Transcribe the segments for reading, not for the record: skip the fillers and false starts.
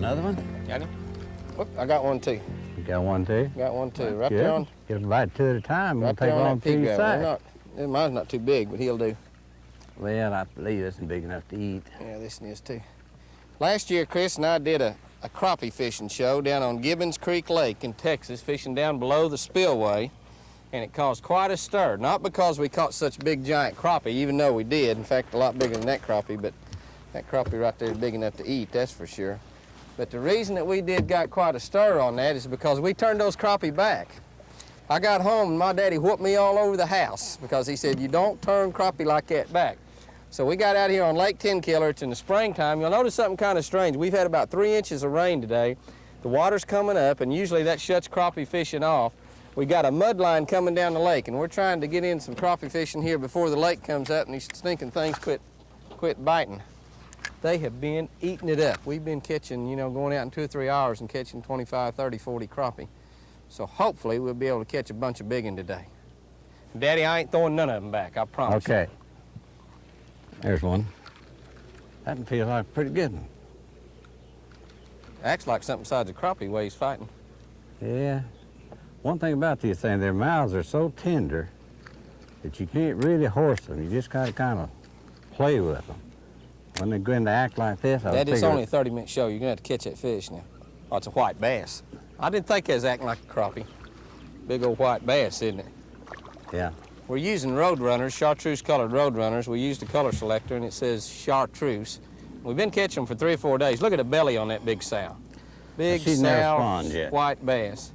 another one? Got him? Look, I got one too. You got one too? Got one too. That's right good. there on. He'll bite two at a time. Right Won't there take on long that pea to gravel. Mine's not too big, but he'll do. Well, I believe this isn't big enough to eat. Yeah, this one is too. Last year, Chris and I did a crappie fishing show down on Gibbons Creek Lake in Texas, fishing down below the spillway, and it caused quite a stir. Not because we caught such big giant crappie, even though we did. In fact, a lot bigger than that crappie, but that crappie right there is big enough to eat, that's for sure. But the reason that we got quite a stir on that is because we turned those crappie back. I got home and my daddy whooped me all over the house because he said, you don't turn crappie like that back. So we got out here on Lake Tenkiller. It's in the springtime. You'll notice something kind of strange. We've had about 3 inches of rain today. The water's coming up, and usually that shuts crappie fishing off. We got a mud line coming down the lake, and we're trying to get in some crappie fishing here before the lake comes up and these stinking things quit biting. They have been eating it up. We've been catching, you know, going out in 2 or 3 hours and catching 25, 30, 40 crappie. So hopefully we'll be able to catch a bunch of big one today. Daddy, I ain't throwing none of them back, I promise. Okay. There's one. That one feels like a pretty good one. Acts like something besides a crappie while he's fighting. Yeah. One thing about these things, their mouths are so tender that you can't really horse them. You just gotta kind of play with them. When they begin to act like this, I Dad, it's only a 30-minute show. You're gonna have to catch that fish now. Oh, it's a white bass. I didn't think it was acting like a crappie. Big old white bass, isn't it? Yeah. We're using Roadrunners, chartreuse colored Roadrunners. We used a color selector and it says chartreuse. We've been catching them for 3 or 4 days. Look at the belly on that big sow. Big She's never sow, spawned yet. white bass.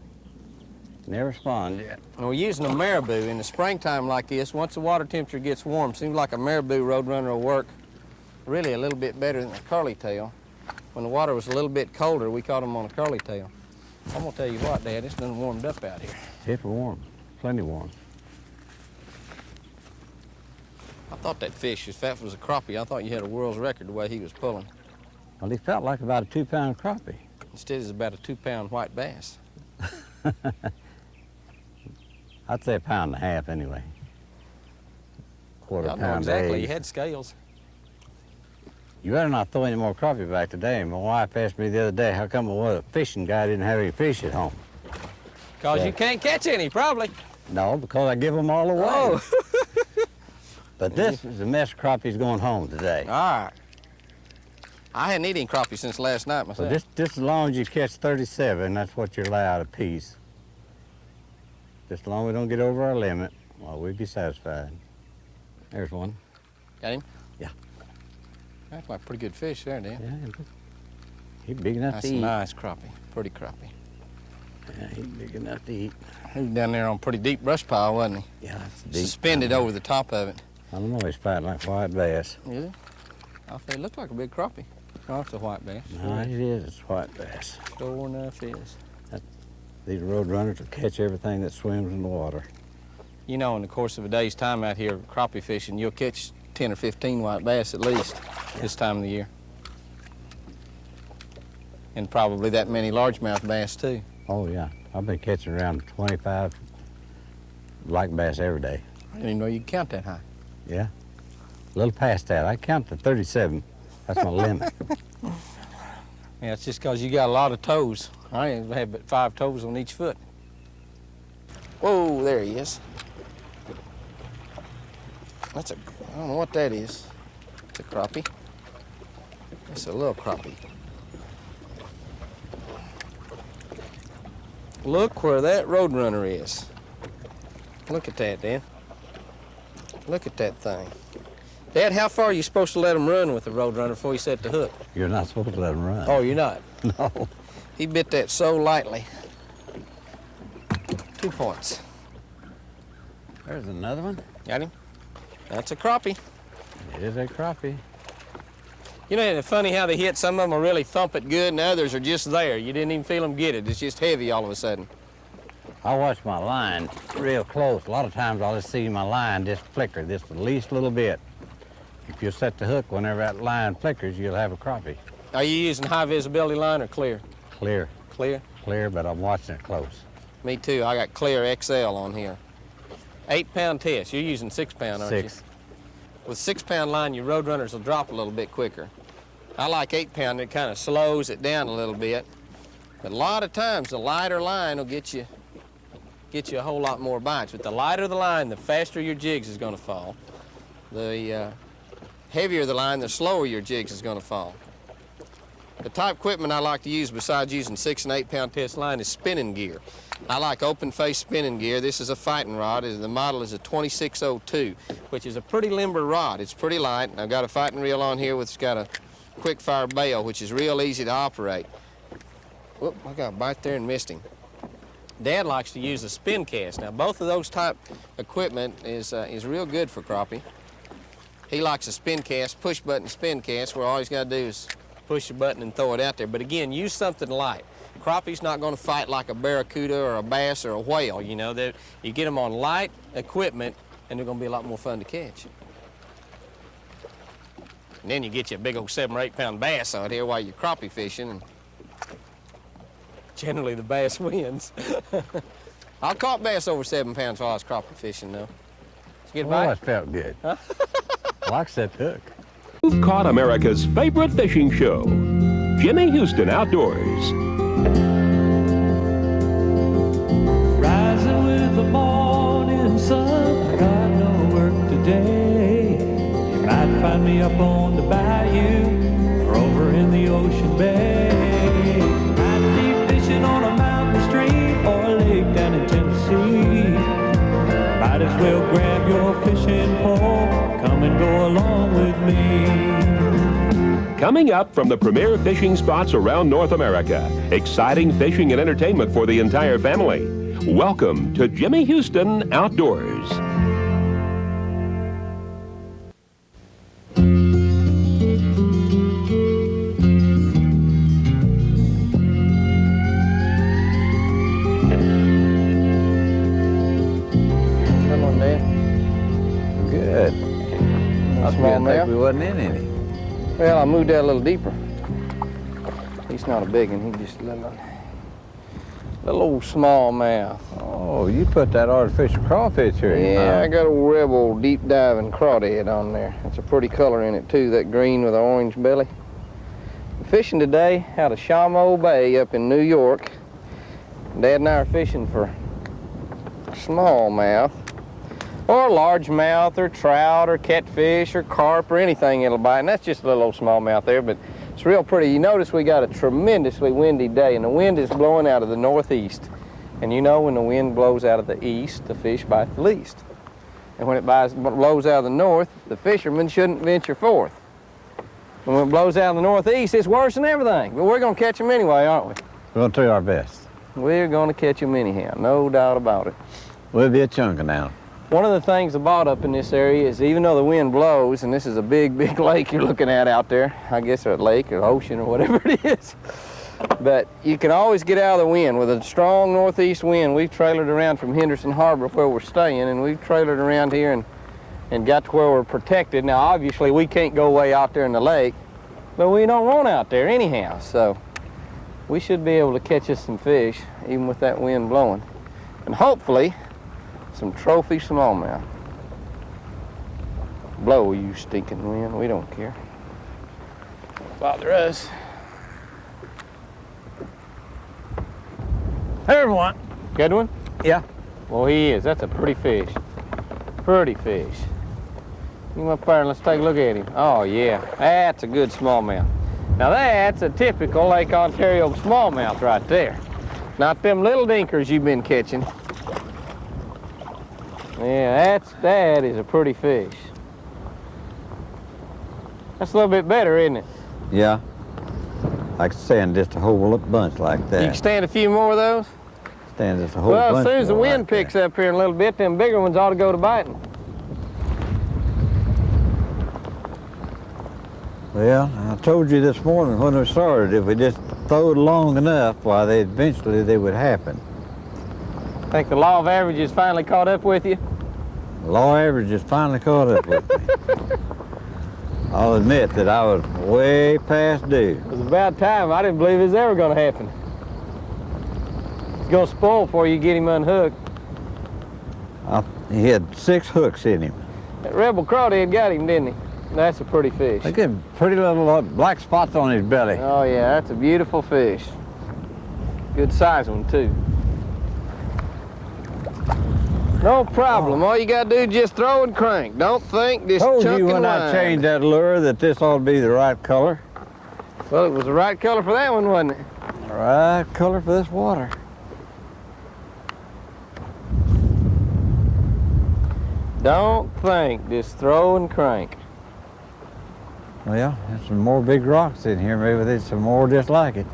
Never spawned yet. And we're using a marabou in the springtime like this. Once the water temperature gets warm, seems like a marabou Roadrunner will work really a little bit better than a curly tail. When the water was a little bit colder, we caught them on a curly tail. I'm gonna tell you what, Dad, it's done warmed up out here. It's warm, plenty warm. I thought that fish, if that was a crappie, I thought you had a world's record the way he was pulling. Well, he felt like about a 2-pound crappie. Instead, it's about a 2-pound white bass. I'd say 1.5 pounds anyway. Quarter Y'all know pound exactly. egg. You had scales. You better not throw any more crappie back today. My wife asked me the other day, how come a fishing guy didn't have any fish at home? Because So- you can't catch any, probably. No, because I give them all away. Oh. But this is a mess of crappies going home today. All right. I hadn't eaten crappie since last night So myself. just as long as you catch 37, that's what you're allowed a piece. Just as long as we don't get over our limit, well, we'd be satisfied. There's one. Got him? Yeah. That's like a pretty good fish there, Dan. Yeah, he's big enough That's to a eat. nice crappie. Pretty crappie. Yeah, he's big enough to eat. He was down there on a pretty deep brush pile, wasn't he? Yeah, that's deep. Suspended over the top of it. I don't know, he's fighting like white bass. Yeah. I think it looked like a big crappie. Oh, it's a white bass. No, it is, it's white bass. Sure enough is. These Roadrunners will catch everything that swims in the water. You know, in the course of a day's time out here crappie fishing, you'll catch 10 or 15 white bass at least this time of the year. And probably that many largemouth bass too. Oh, yeah. I've been catching around 25 black bass every day. I didn't even know you could count that high. Yeah. A little past that. I count to 37. That's my limit. Yeah, it's just because you got a lot of toes. I ain't had but 5 toes on each foot. Whoa, there he is. That's a, I don't know what that is. It's a crappie. It's a little crappie. Look where that Roadrunner is. Look at that, Dan. Look at that thing. Dad, how far are you supposed to let him run with the Roadrunner before you set the hook? You're not supposed to let them run. Oh, you're not? No. He bit that so lightly. 2 points. There's another one. Got him? That's a crappie. It is a crappie. You know, it's funny how they hit. Some of them will really thump it good, and others are just there. You didn't even feel them get it. It's just heavy all of a sudden. I watch my line real close. A lot of times I'll just see my line just flicker just the least little bit. If you set the hook whenever that line flickers, you'll have a crappie. Are you using high visibility line or clear? Clear. Clear? Clear, but I'm watching it close. Me too. I got clear XL on here. 8-pound test. You're using 6-pound, aren't you? 6. With 6-pound line, your Roadrunners will drop a little bit quicker. I like 8-pound. It kind of slows it down a little bit. But a lot of times, the lighter line will get you a whole lot more bites. But the lighter the line, the faster your jigs is going to fall. The heavier the line, the slower your jigs is going to fall. The type of equipment I like to use besides using 6 and 8-pound test line is spinning gear. I like open face spinning gear. This is a fighting rod. The model is a 2602, which is a pretty limber rod. It's pretty light. I've got a fighting reel on here which has got a quick fire bail, which is real easy to operate. Whoop, I got a bite there and missed him. Dad likes to use a spin cast. Now both of those type equipment is real good for crappie. He likes a spin cast, push button spin cast, where all he's got to do is push the button and throw it out there. But again, use something light. Crappie's not going to fight like a barracuda or a bass or a whale, you know. You get them on light equipment and they're going to be a lot more fun to catch. And then you get you a big old 7 or 8-pound bass out here while you're crappie fishing, and generally the bass wins. I caught bass over 7 pounds while I was crappie fishing, though. Did you get a bite? Oh, that felt good. Huh? I like that hook. You've caught America's favorite fishing show, Jimmy Houston Outdoors. Rising with the morning sun, I got no work today. You might find me up on the bayou or over in the ocean bay. Might be fishing on a mountain stream or a lake down in Tennessee. Might as well grab your fishing pole, come and go along with me. Coming up from the premier fishing spots around North America, exciting fishing and entertainment for the entire family. Welcome to Jimmy Houston Outdoors. Come on, Dan. Good. I was Small think mouth? we wasn't in any. Well, I moved that a little deeper. He's not a big one, he's just a little old smallmouth. Oh, you put that artificial crawfish here. Yeah, I got a rebel deep diving crawdad on there. It's a pretty color in it too, that green with the orange belly. I'm fishing today out of Shamo Bay up in New York. Dad and I are fishing for smallmouth, or largemouth, or trout, or catfish, or carp, or anything it'll bite. And that's just a little old smallmouth there, but it's real pretty. You notice we got a tremendously windy day, and the wind is blowing out of the northeast. And you know when the wind blows out of the east, the fish bite the least. And when it blows out of the north, the fishermen shouldn't venture forth. And when it blows out of the northeast, it's worse than everything. But we're going to catch them anyway, aren't we? We're going to do our best. We're going to catch them anyhow, no doubt about it. We'll be a chunking now. One of the things about up in this area is even though the wind blows, and this is a big, big lake you're looking at out there, I guess a lake or ocean or whatever it is, but you can always get out of the wind. With a strong northeast wind, we've trailered around from Henderson Harbor where we're staying, and we've trailered around here and got to where we're protected. Now, obviously, we can't go way out there in the lake, but we don't want out there anyhow, so we should be able to catch us some fish, even with that wind blowing. And hopefully, some trophy smallmouth. Blow, you stinking wind, we don't care. Bother us. Hey everyone. Good one? Yeah. Well, he is. That's a pretty fish. Pretty fish. Come up there and let's take a look at him. Oh yeah, that's a good smallmouth. Now that's a typical Lake Ontario smallmouth right there. Not them little dinkers you've been catching. Yeah, that is a pretty fish. That's a little bit better, isn't it? Yeah. I could stand just a whole bunch like that. You can stand a few more of those? Stand just a whole Well, bunch as soon as the more wind like picks that. up here in a little bit, them bigger ones ought to go to biting. Well, I told you this morning when we started, if we just throwed long enough, why, eventually they would happen. Think the law of averages finally caught up with you? The law average has finally caught up with me. I'll admit that I was way past due. It was about time. I didn't believe it was ever going to happen. It's going to spoil before you get him unhooked. He had 6 hooks in him. That rebel crawdad got him, didn't he? That's a pretty fish. Look at pretty little black spots on his belly. Oh yeah, that's a beautiful fish. Good size one too. No problem. All you gotta do is just throw and crank. Don't think this Told chunk you and when I line. changed that lure that this ought to be the right color. Well, it was the right color for that one, wasn't it? Right color for this water. Don't think, just throw and crank. Well, there's some more big rocks in here. Maybe there's some more just like it.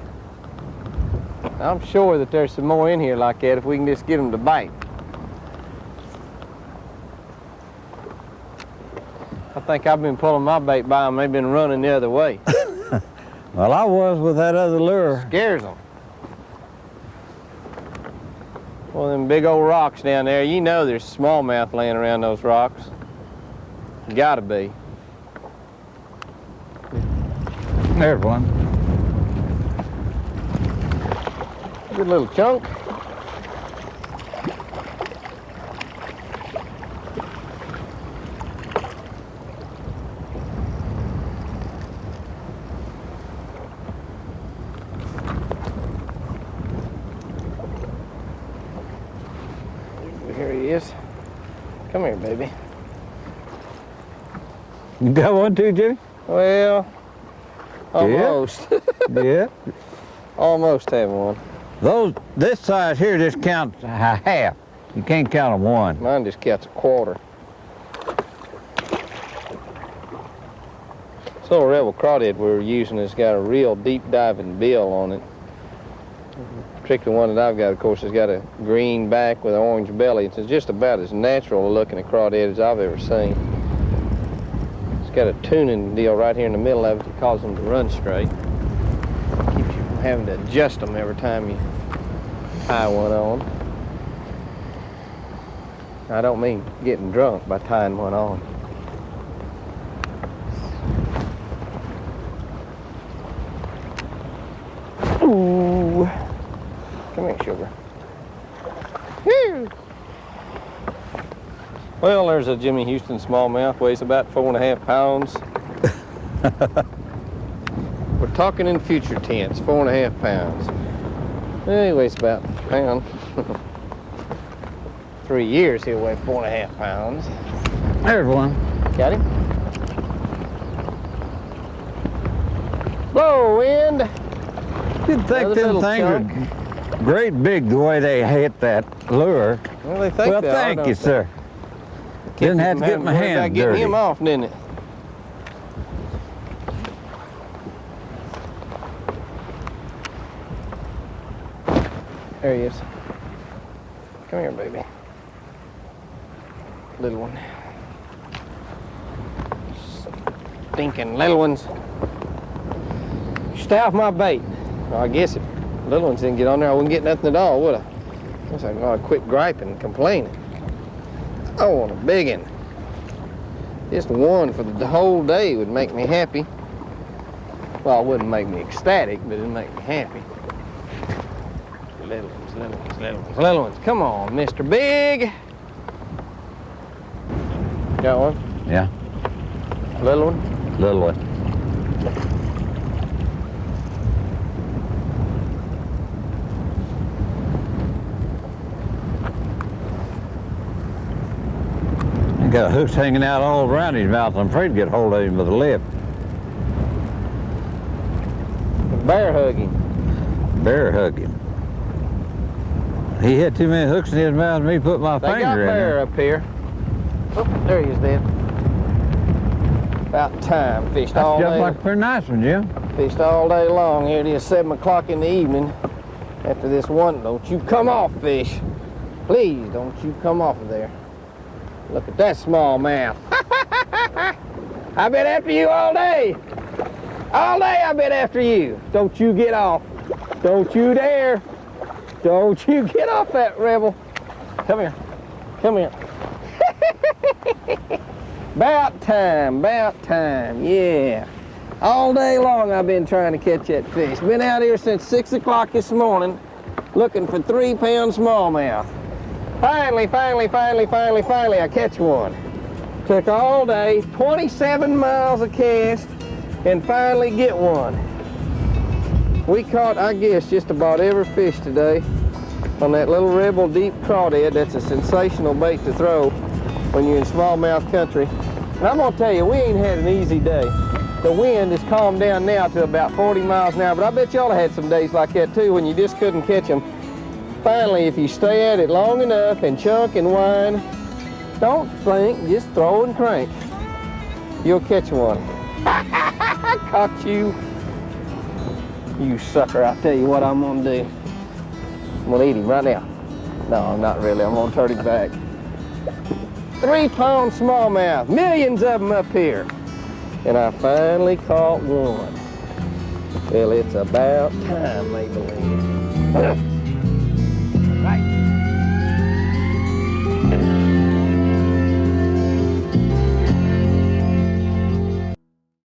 I'm sure that there's some more in here like that if we can just get them to bite. I think I've been pulling my bait by them. They've been running the other way. Well, I was with that other lure. Scares them. One of them big old rocks down there. You know there's smallmouth laying around those rocks. Gotta be. There's one. Good little chunk. Here he is. Come here, baby. You got one too, Jimmy? Well, almost. Yeah. Almost have one. This size here just counts a half. You can't count them one. Mine just counts a quarter. This little Rebel crawdad we were using has got a real deep diving bill on it. Particularly one that I've got, of course, has got a green back with an orange belly. It's just about as natural looking a crawdad as I've ever seen. It's got a tuning deal right here in the middle of it that causes them to run straight. Keeps you from having to adjust them every time you tie one on. I don't mean getting drunk by tying one on. Ooh. Come here, sugar. Whew. Well, there's a Jimmy Houston smallmouth, weighs about 4.5 pounds. We're talking in future tense, 4.5 pounds. Well, he weighs about a pound. 3 years he'll weigh 4.5 pounds. There's one. Got him? Blow, wind. You'd think Another them little things chunk. are great big the way they hit that lure. Well, they think Well, they are, thank don't you, they? sir. Didn't have to get my Worried about hands getting dirty. him off, didn't it? There he is. Come here, baby. Little one. Stinking little ones. Stay off my bait. Well, I guess if little ones didn't get on there, I wouldn't get nothing at all, would I? I guess I ought to quit griping and complaining. I want a big one. Just one for the whole day would make me happy. Well, it wouldn't make me ecstatic, but it'd make me happy. Little ones, little ones, little ones, little ones. Come on, Mr. Big. Got one? Yeah, Little one? little one. He got hooks hanging out all around his mouth. I'm afraid to get hold of him with a lip. Bear hugging. Bear hug him. He had too many hooks in his mouth and me put my They got finger in bear there. up here. Oh, there he is, Dad. About time. Fished all That's just day. like a pretty nice one, Jim. Fished all day long. Here it is, 7 o'clock in the evening. After this one, don't you come off, fish. Please, don't you come off of there. Look at that smallmouth. I've been after you all day. All day I've been after you. Don't you get off. Don't you dare. Don't you get off that rebel. Come here. Come here. About time, yeah. All day long I've been trying to catch that fish. Been out here since 6 o'clock this morning looking for 3-pound smallmouth. Finally, I catch one. Took all day, 27 miles of cast, and finally get one. We caught, I guess, just about every fish today on that little Rebel deep crawdad. That's a sensational bait to throw when you're in smallmouth country. And I'm gonna tell you, we ain't had an easy day. The wind has calmed down now to about 40 miles an hour, but I bet y'all had some days like that too when you just couldn't catch them. Finally, if you stay at it long enough and chunk and whine, don't think, just throw and crank. You'll catch one. Caught you. You sucker, I'll tell you what I'm gonna do. I'm gonna eat him right now. No, not really, I'm gonna turn him back. 3-pound smallmouth, millions of them up here. And I finally caught one. Well, it's about time, they believe.